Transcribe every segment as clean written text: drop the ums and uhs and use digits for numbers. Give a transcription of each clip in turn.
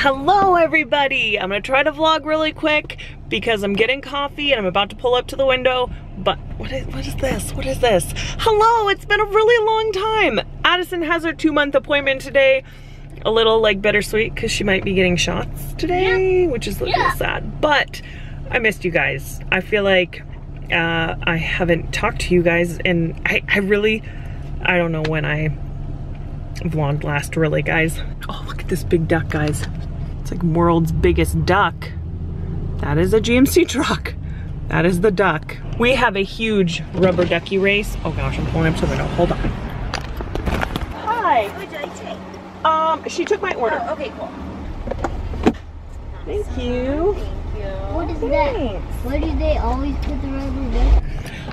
Hello everybody! I'm gonna try to vlog really quick because I'm getting coffee and I'm about to pull up to the window, but what is this? What is this? Hello, it's been a really long time! Addison has her 2-month appointment today. A little like bittersweet because she might be getting shots today, which is a little sad, but I missed you guys. I feel like I haven't talked to you guys and I don't know when I vlogged last really, guys. Oh, look at this big duck, guys. It's like world's biggest duck. That is a GMC truck. That is the duck. We have a huge rubber ducky race. Oh gosh, I'm pulling up to the window. Hold on. Hi. What did I take? She took my order. Oh, okay, cool. Thank you. Thank you. What is that? Where do they always put the rubber duck?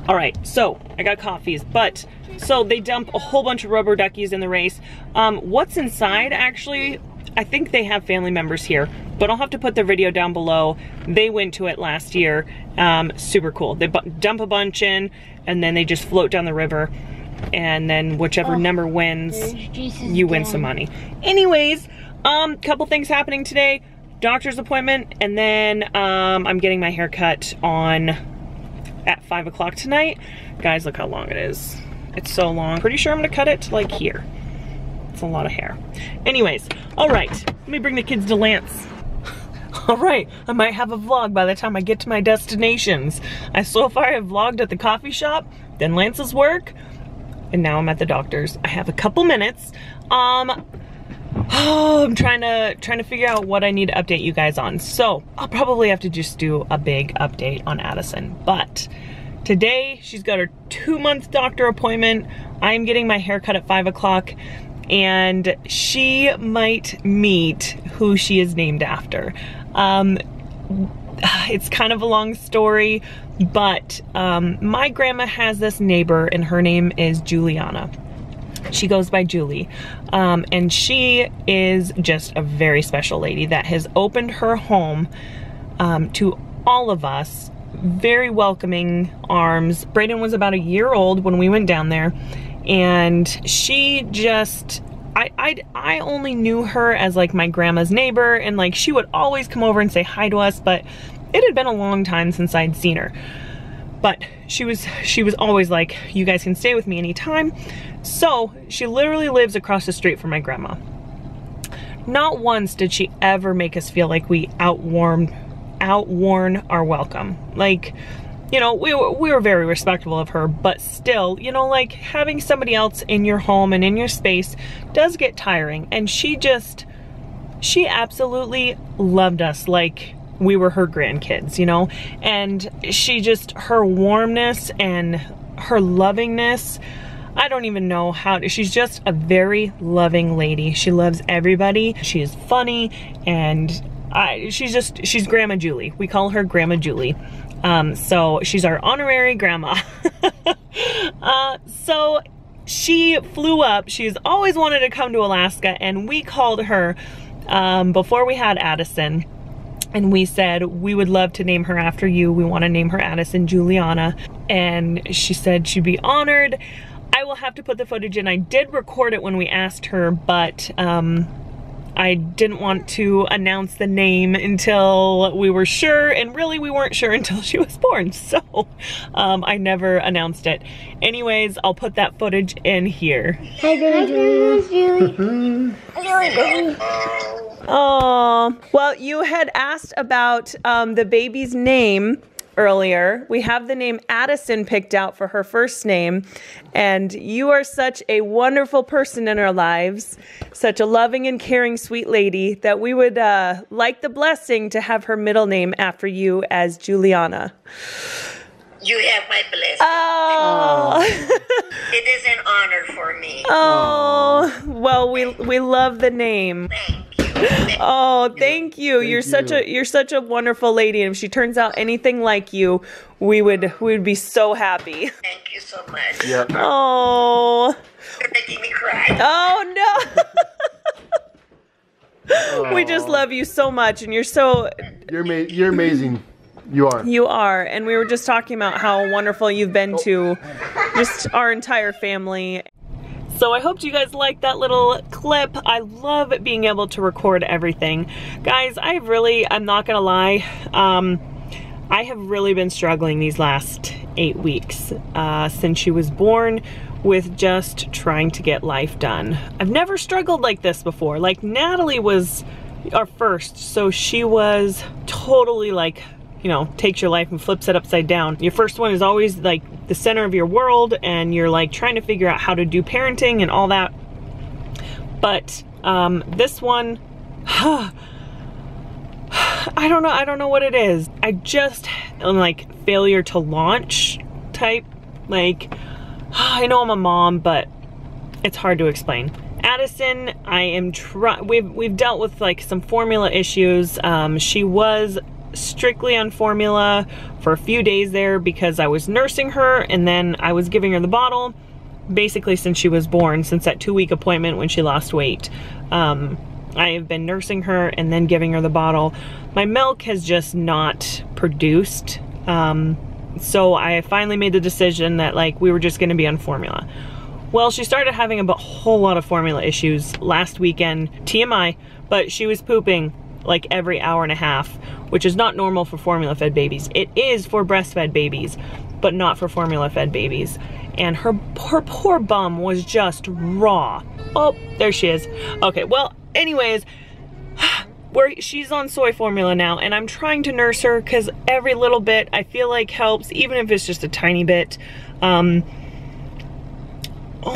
All right, so I got coffees, but so they dump a whole bunch of rubber duckies in the race. What's inside, actually, I think they have family members here, but I'll have to put their video down below. They went to it last year. Super cool. They dump a bunch in, and then they just float down the river, and then whichever number wins, you win some money. Anyways, couple things happening today. Doctor's appointment, and then I'm getting my hair cut at 5 o'clock tonight. Guys, look how long it is. It's so long. Pretty sure I'm gonna cut it to like here. It's a lot of hair. Anyways, all right, let me bring the kids to Lance. All right, I might have a vlog by the time I get to my destinations. So far I've vlogged at the coffee shop, then Lance's work, and now I'm at the doctor's. I have a couple minutes. I'm trying to figure out what I need to update you guys on. So I'll probably have to just do a big update on Addison. But today she's got her 2-month doctor appointment. I'm getting my hair cut at 5 o'clock, and she might meet who she is named after. It's kind of a long story, but my grandma has this neighbor, and her name is Juliana. She goes by Julie, and she is just a very special lady that has opened her home to all of us. Very welcoming arms. Brayden was about a year old when we went down there, and she just, I only knew her as like my grandma's neighbor, and like she would always come over and say hi to us, but it had been a long time since I'd seen her. But she was always like, you guys can stay with me anytime. So she literally lives across the street from my grandma. Not once did she ever make us feel like we outworn our welcome. Like, you know, we were very respectful of her, but still, you know, like having somebody else in your home and in your space does get tiring. And she absolutely loved us like we were her grandkids, you know? And she just, her warmness and her lovingness, I don't even know how to, she's just a very loving lady. She loves everybody. She is funny, and she's Grandma Julie. We call her Grandma Julie. So she's our honorary grandma. So she flew up. She's always wanted to come to Alaska, and we called her before we had Addison. And we said, we would love to name her after you. We want to name her Addison Juliana. And she said she'd be honored. I will have to put the footage in. I did record it when we asked her, but I didn't want to announce the name until we were sure. And really, we weren't sure until she was born. So I never announced it. Anyways, I'll put that footage in here. Hi, Julie. Oh, well, you had asked about the baby's name earlier. We have the name Addison picked out for her first name, and you are such a wonderful person in our lives, such a loving and caring sweet lady, that we would like the blessing to have her middle name after you as Juliana. You have my blessing. Oh. It is an honor for me. Oh, well, we love the name. Thank you. Oh, thank you. You're such a wonderful lady, and if she turns out anything like you, we would be so happy. Thank you so much. Yep. Oh. You're making me cry. Oh no. We just love you so much, and you're amazing. You are. You are, and we were just talking about how wonderful you've been to just our entire family. So I hope you guys liked that little clip. I love being able to record everything. Guys, I'm not gonna lie, I have really been struggling these last 8 weeks since she was born with just trying to get life done. I've never struggled like this before. Like, Natalie was our first, so she was totally like, you know, takes your life and flips it upside down. Your first one is always like the center of your world, and you're like trying to figure out how to do parenting and all that. But this one, I don't know what it is. I just am like failure to launch type. Like, I know I'm a mom, but it's hard to explain. Addison, we've dealt with like some formula issues. She was strictly on formula for a few days there because I was nursing her, and then I was giving her the bottle basically since she was born, since that 2-week appointment when she lost weight. I have been nursing her and then giving her the bottle. My milk has just not produced. So I finally made the decision that like we were just gonna be on formula. Well, she started having a whole lot of formula issues last weekend, TMI, but she was pooping like every hour and a half, which is not normal for formula-fed babies. It is for breastfed babies, but not for formula-fed babies. And her poor bum was just raw. Oh, there she is. Okay, well, anyways, she's on soy formula now, and I'm trying to nurse her because every little bit I feel like helps, even if it's just a tiny bit. Oh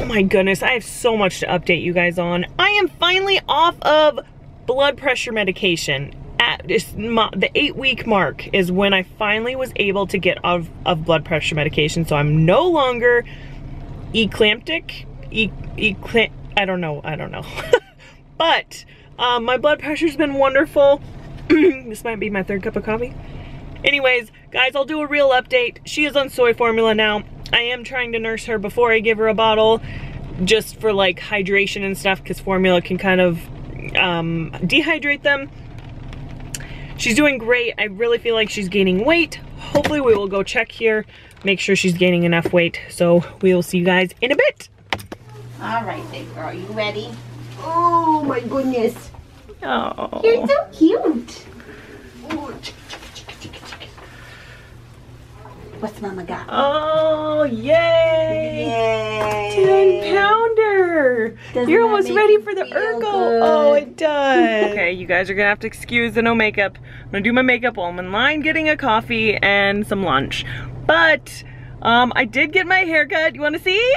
my goodness, I have so much to update you guys on. I am finally off of blood pressure medication. At the 8-week mark is when I finally was able to get off of blood pressure medication, so I'm no longer eclamptic. I don't know. But my blood pressure's been wonderful. This might be my 3rd cup of coffee. Anyways, guys, I'll do a real update. She is on soy formula now. I am trying to nurse her before I give her a bottle, just for like hydration and stuff, because formula can kind of dehydrate them. She's doing great. I really feel like she's gaining weight. Hopefully we will go check here, make sure she's gaining enough weight. So we will see you guys in a bit. All right, big girl, you ready? Oh my goodness. Oh, You're so cute. What's Mama got? Oh, yay! Yay! 10-pounder! You're almost make ready you for the feel Urkel. good? Oh, it does. Okay, you guys are gonna have to excuse the no makeup. I'm gonna do my makeup while I'm in line getting a coffee and some lunch. But I did get my hair cut. You wanna see?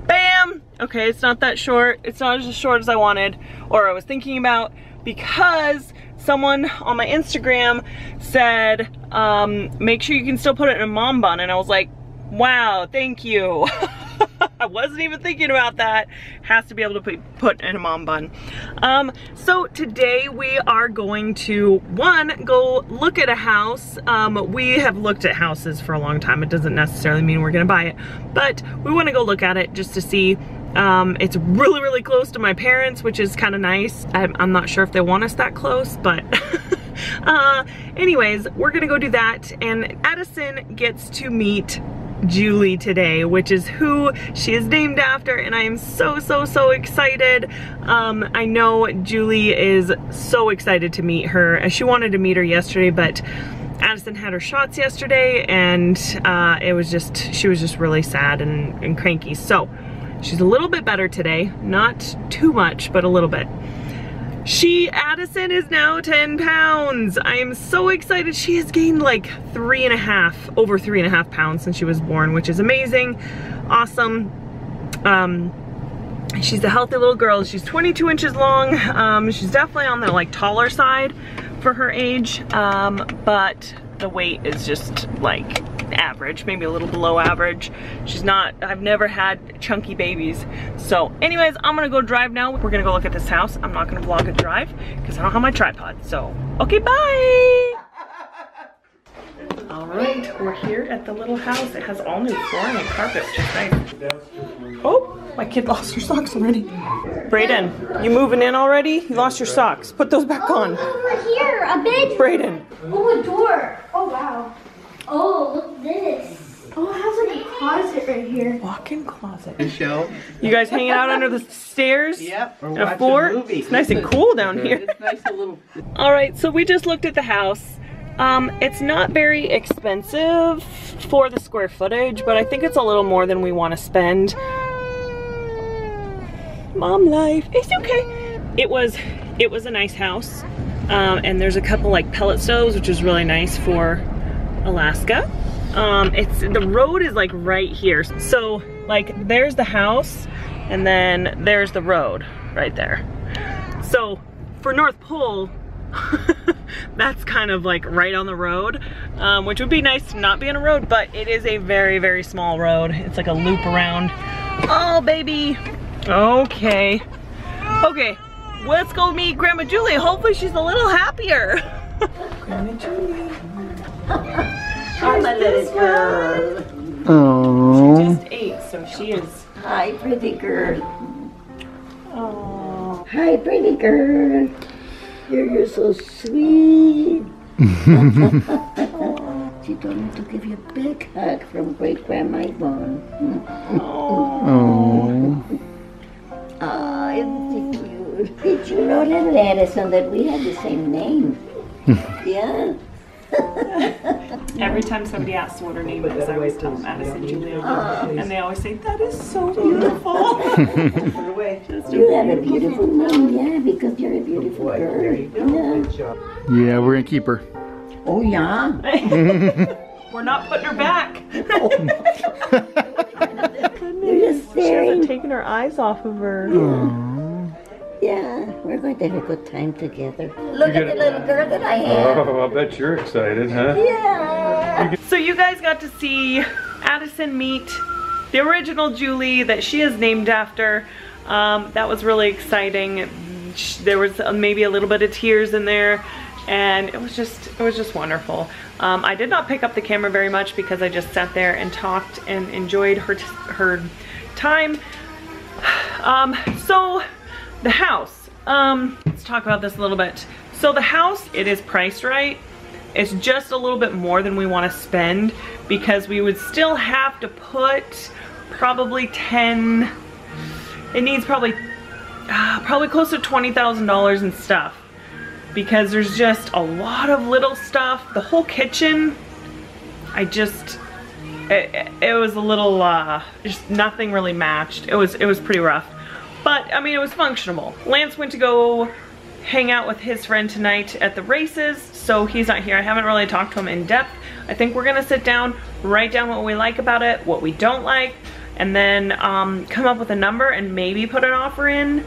Bam! Okay, it's not that short. It's not as short as I wanted or I was thinking about, because someone on my Instagram said, make sure you can still put it in a mom bun. And I was like, wow, thank you. I wasn't even thinking about that. Has to be able to be put in a mom bun. So today we are going to, go look at a house. We have looked at houses for a long time. It doesn't necessarily mean we're gonna buy it, but we wanna go look at it just to see. It's really, really close to my parents, which is kind of nice. I'm not sure if they want us that close, but anyways, we're gonna go do that. And Addison gets to meet Julie today, which is who she is named after, and I am so excited. I know Julie is so excited to meet her. She wanted to meet her yesterday, but Addison had her shots yesterday, and she was just really sad and cranky. So she's a little bit better today, not too much, but a little bit. Addison is now 10 pounds. I am so excited. She has gained like over 3.5 pounds since she was born, which is amazing. Awesome. She's a healthy little girl. She's 22 inches long. She's definitely on the like taller side for her age, but the weight is just like average, maybe a little below average. I've never had chunky babies. So anyways, I'm gonna go drive now. We're gonna go look at this house. I'm not gonna vlog a drive because I don't have my tripod. So, okay, bye. All right, we're here at the little house. It has all new flooring and carpet, which is nice. Oh, my kid lost her socks already. Brayden, you moving in already? You lost your socks. Put those back on. Over here, a bed. Brayden. Oh, a door. Oh, wow. Oh, look at this. Oh, it has like a closet right here. Walk-in closet. Michelle. You guys hanging out under the stairs? Yep. We're In a watching fort? movie. It's nice and cool down here. It's nice and little. All right, so we just looked at the house. It's not very expensive for the square footage, but I think it's a little more than we want to spend. Mom life. It's okay. It was a nice house. And there's a couple like pellet stoves, which is really nice for Alaska. The road is like right here. So like there's the house and then there's the road right there. So for North Pole, that's kind of like right on the road, which would be nice to not be on a road, but it is a very, very small road. It's like a loop around. Oh, baby. Okay. Okay, let's go meet Grandma Julie. Hopefully she's a little happier. Grandma Julie. Hi, my little girl. Oh. She just ate, so she is. Hi, pretty girl. Oh. Hi, pretty girl. You're so sweet. She told me to give you a big hug from Great Grandma Yvonne. Oh. Oh, isn't she cute? Did you know that Addison that we had the same name? Yeah. Every time somebody asks what her name is, I always tell them Addison Juliana. And they always say, that is so beautiful. You have a beautiful name, yeah, because you're a beautiful girl. Yeah. Yeah, we're gonna keep her. Oh, yeah. We're not putting her back. You're just She staring. hasn't taken her eyes off of her. Yeah, we're going to have a good time together. Look at the little girl that I have. Oh, I bet you're excited, huh? Yeah. So you guys got to see Addison meet the original Julie that she is named after. That was really exciting. There was maybe a little bit of tears in there, and it was just wonderful. I did not pick up the camera very much because I just sat there and talked and enjoyed her time. So the house, let's talk about this a little bit. So the house, it is priced right. It's just a little bit more than we want to spend because we would still have to put probably it needs probably close to $20,000 in stuff because there's just a lot of little stuff. The whole kitchen, it was a little, just nothing really matched. It was pretty rough. But, I mean, it was functional. Lance went to go hang out with his friend tonight at the races, so he's not here. I haven't really talked to him in depth. I think we're gonna sit down, write down what we like about it, what we don't like, and then come up with a number and maybe put an offer in.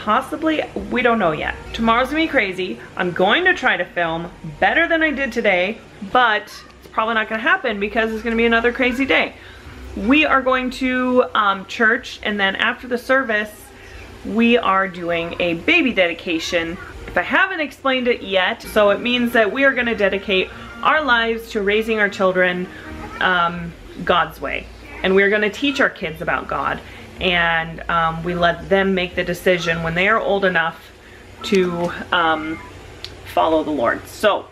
Possibly, we don't know yet. Tomorrow's gonna be crazy. I'm going to try to film better than I did today, but it's probably not gonna happen because it's gonna be another crazy day. We are going to church, and then after the service, we are doing a baby dedication. If I haven't explained it yet, so it means that we are gonna dedicate our lives to raising our children God's way. And we're gonna teach our kids about God. And we let them make the decision when they are old enough to follow the Lord. So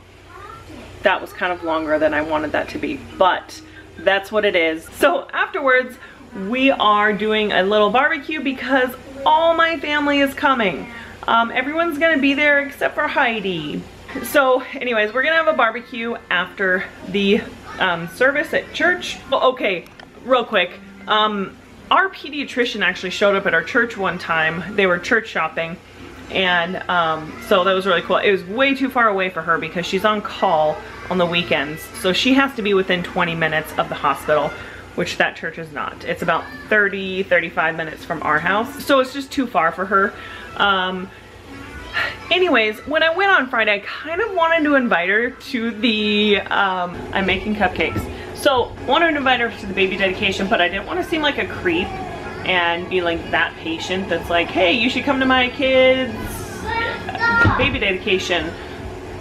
that was kind of longer than I wanted that to be, but that's what it is. So afterwards, we are doing a little barbecue because all my family is coming. Everyone's gonna be there except for Heidi. So anyways, we're gonna have a barbecue after the service at church. Well, okay, real quick. Our pediatrician actually showed up at our church one time. They were church shopping, and so that was really cool. It was way too far away for her because she's on call on the weekends. So she has to be within 20 minutes of the hospital, which that church is not. It's about 35 minutes from our house. So it's just too far for her. Anyways, when I went on Friday, I kind of wanted to invite her to the, I'm making cupcakes. So wanted to invite her to the baby dedication, but I didn't want to seem like a creep and be like that patient that's like, hey, you should come to my kids' baby dedication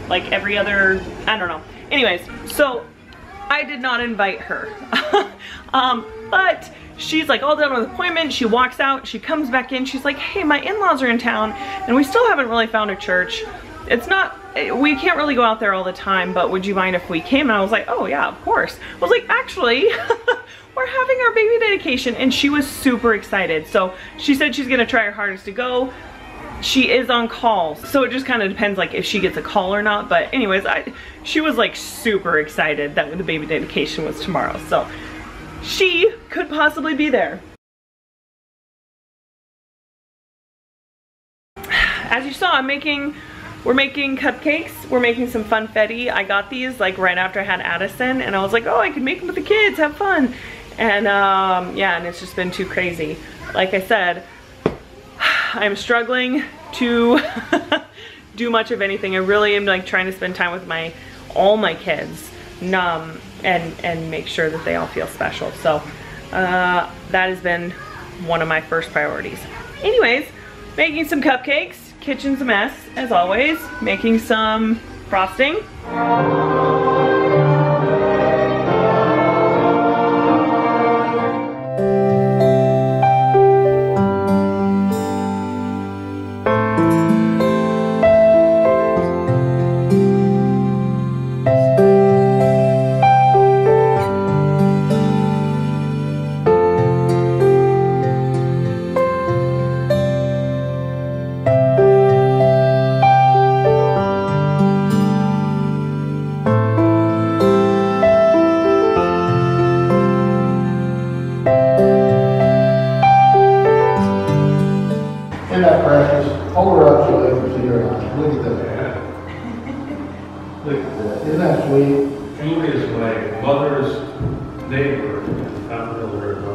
like every other, I don't know. Anyways, so I did not invite her. But she's like all done with the appointment. She walks out, she comes back in, she's like, hey, my in-laws are in town and we still haven't really found a church. it's not, we can't really go out there all the time, but would you mind if we came? And I was like, oh yeah, of course. I was like, actually, we're having our baby dedication, and she was super excited. So she said she's gonna try her hardest to go. She is on call, so it just kind of depends like if she gets a call or not. But anyways, she was like super excited that the baby dedication was tomorrow. So she could possibly be there. As you saw, we're making cupcakes. We're making some funfetti. I got these like right after I had Addison, and I was like, oh, I can make them with the kids, have fun. And yeah, and it's just been too crazy. Like I said, I'm struggling to do much of anything. I really am like trying to spend time with all my kids, and make sure that they all feel special. So that has been one of my first priorities. Anyways, making some cupcakes. Kitchen's a mess, as always. Making some frosting. Isn't that precious? Hold her up so they can see her eyes. Look at that. Look at that. Isn't that sweet? Julie is my mother's neighbor out in the river.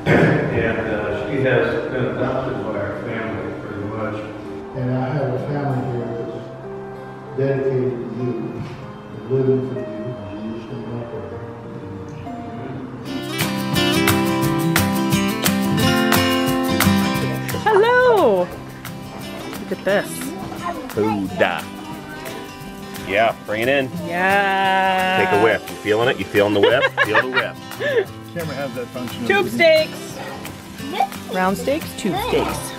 And she has been adopted by our family pretty much. And I have a family here that's dedicated to you, living for you, and you just don't know her. Hello! Look at this. Food. Yeah, bring it in. Yeah. Take a whiff. You feeling it? You feeling the whip? Feel the whip. Camera has that function. Tube steaks. Round steaks, tube steaks.